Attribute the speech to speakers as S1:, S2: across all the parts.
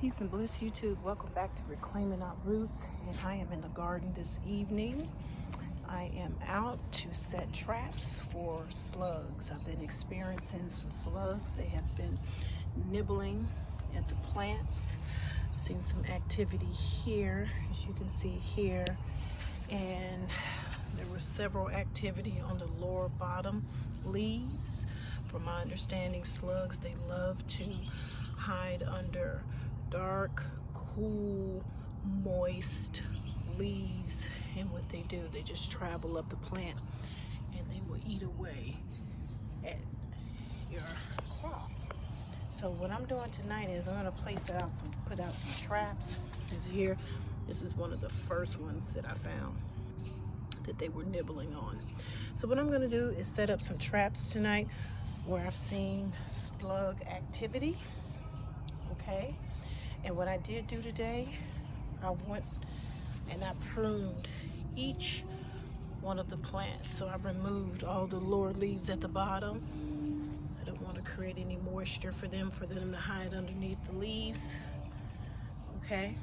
S1: Peace and bliss, YouTube. Welcome back to Reclaiming Our Roots, and I am in the garden this evening. I am out to set traps for slugs. I've been experiencing some slugs. They have been nibbling at the plants. Seen some activity here, as you can see here, and there was several activity on the lower bottom leaves. From my understanding, slugs, they love to hide under dark, cool, moist leaves, and what they do, they just travel up the plant and they will eat away at your crop. So what I'm doing tonight is I'm going to put out some traps. This is one of the first ones that I found that they were nibbling on. So what I'm going to do is set up some traps tonight where I've seen slug activity. Okay, and what I did do today, I went and I pruned each one of the plants. So I removed all the lower leaves at the bottom. I don't want to create any moisture for them to hide underneath the leaves. Okay,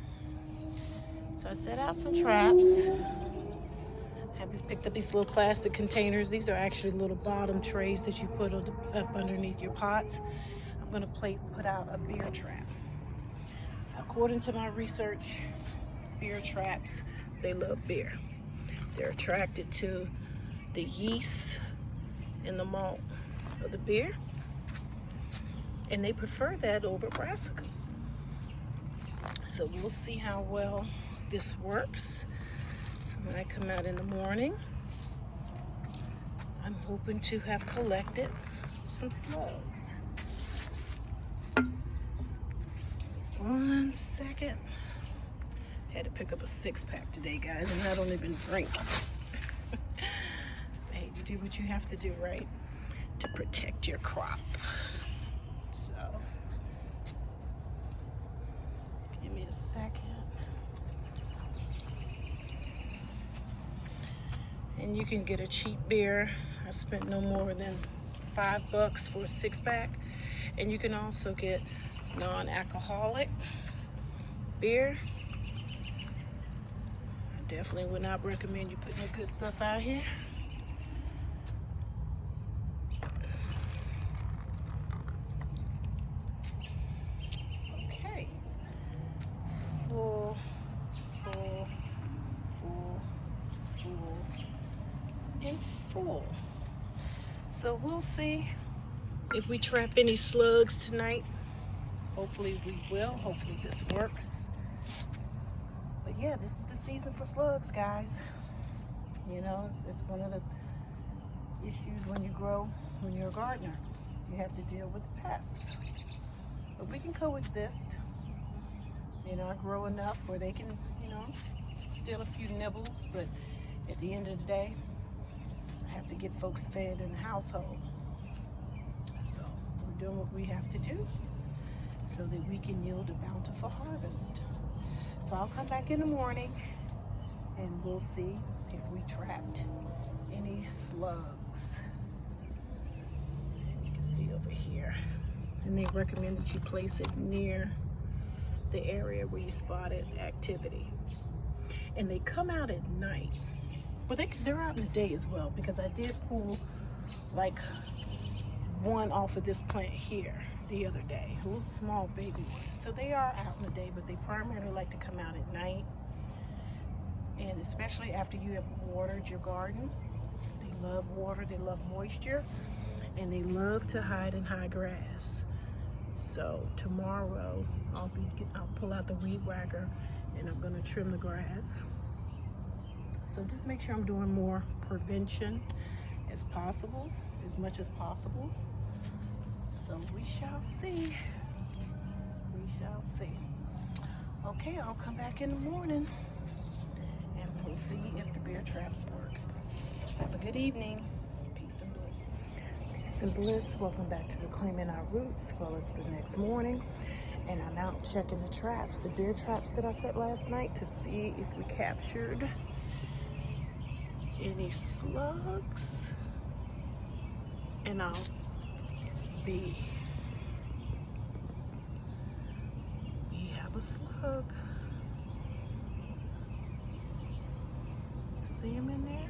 S1: so I set out some traps. I've picked up these little plastic containers. These are actually little bottom trays that you put up underneath your pots. I'm going to put out a beer trap. According to my research, beer traps, they love beer. They're attracted to the yeast and the malt of the beer, and they prefer that over brassicas. So we'll see how well this works. So when I come out in the morning, I'm hoping to have collected some slugs. One second. Had to pick up a 6-pack today, guys, and I don't even drink. Hey, you do what you have to do, right? To protect your crop. So, give me a second. And you can get a cheap beer. I spent no more than $5 for a 6-pack. And you can also get non-alcoholic beer. I definitely would not recommend you putting your good stuff out here. Okay. Full, and full. So we'll see if we trap any slugs tonight. Hopefully we will. Hopefully this works. But yeah, this is the season for slugs, guys. You know, it's one of the issues when you're a gardener. You have to deal with the pests. But we can coexist. You know, I grow enough where they can, steal a few nibbles. But at the end of the day, I have to get folks fed in the household. So we're doing what we have to do so that we can yield a bountiful harvest. So I'll come back in the morning and we'll see if we trapped any slugs. And you can see over here. And they recommend that you place it near the area where you spotted activity. And they come out at night. Well, they're out in the day as well, because I did pull like one off of this plant here the other day, a little small baby one. So they are out in the day, but they primarily like to come out at night. And especially after you have watered your garden. They love water, they love moisture, and they love to hide in high grass. So tomorrow I'll pull out the weed whacker and I'm gonna trim the grass. So just make sure I'm doing more prevention as possible, as much as possible. So we shall see. We shall see. Okay, I'll come back in the morning and we'll see if the beer traps work. Have a good evening. Peace and bliss. Peace and bliss. Welcome back to Reclaiming Our Roots. Well, it's the next morning and I'm out checking the traps, the beer traps that I set last night, to see if we captured any slugs. And I'll be have a slug. See him in there?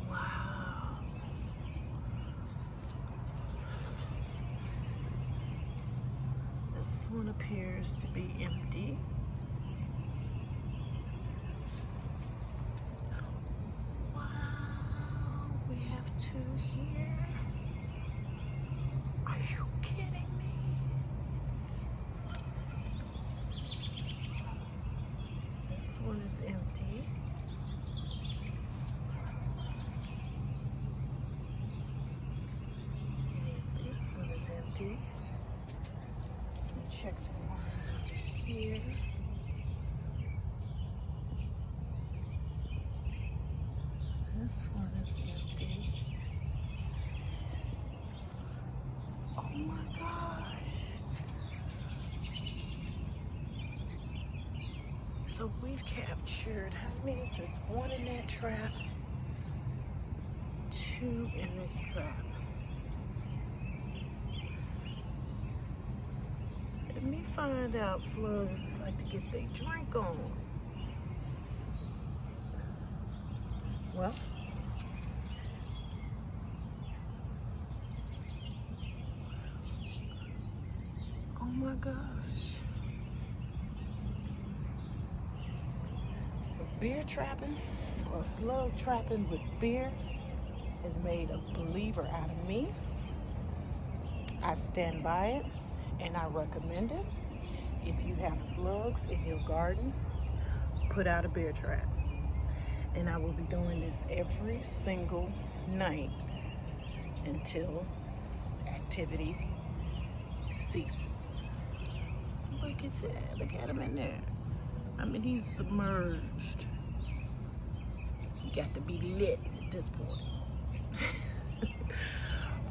S1: Wow. This one appears to be empty. Wow, we have two here. Are you kidding me? This one is empty. And this one is empty. Let me check the one over here. This one is empty. Oh my gosh. So we've captured, how many? So it's one in that trap, two in this trap. Let me find out slugs like to get their drink on. Well, oh my gosh. Beer trapping or slug trapping with beer has made a believer out of me. I stand by it and I recommend it. If you have slugs in your garden, put out a beer trap. And I will be doing this every single night until activity ceases. Look at that. Look at him in there. I mean, he's submerged. You got to be lit at this point.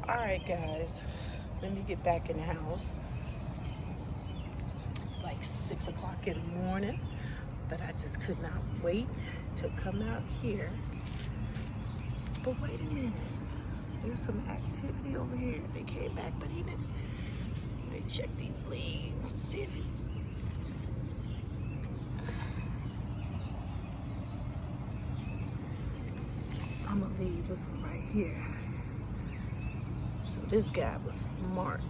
S1: All right, guys. Let me get back in the house. It's like 6 o'clock in the morning, but I just could not wait to come out here. But wait a minute. There's some activity over here. They came back, but he didn't. Let me check these leaves and see if he's... I'm gonna leave this one right here. So this guy was smart.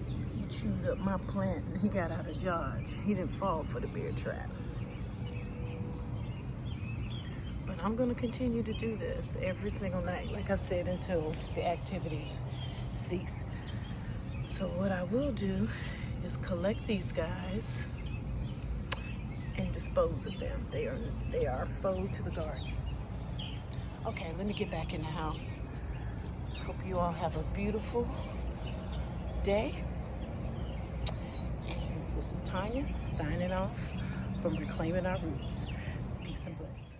S1: He chewed up my plant and he got out of Dodge. He didn't fall for the beer trap. But I'm gonna continue to do this every single night, like I said, until the activity ceases. So what I will do is collect these guys and dispose of them. They are foe to the garden. Okay, let me get back in the house. Hope you all have a beautiful day. And this is Tanya signing off from Reclaiming Our Roots. Peace and bless.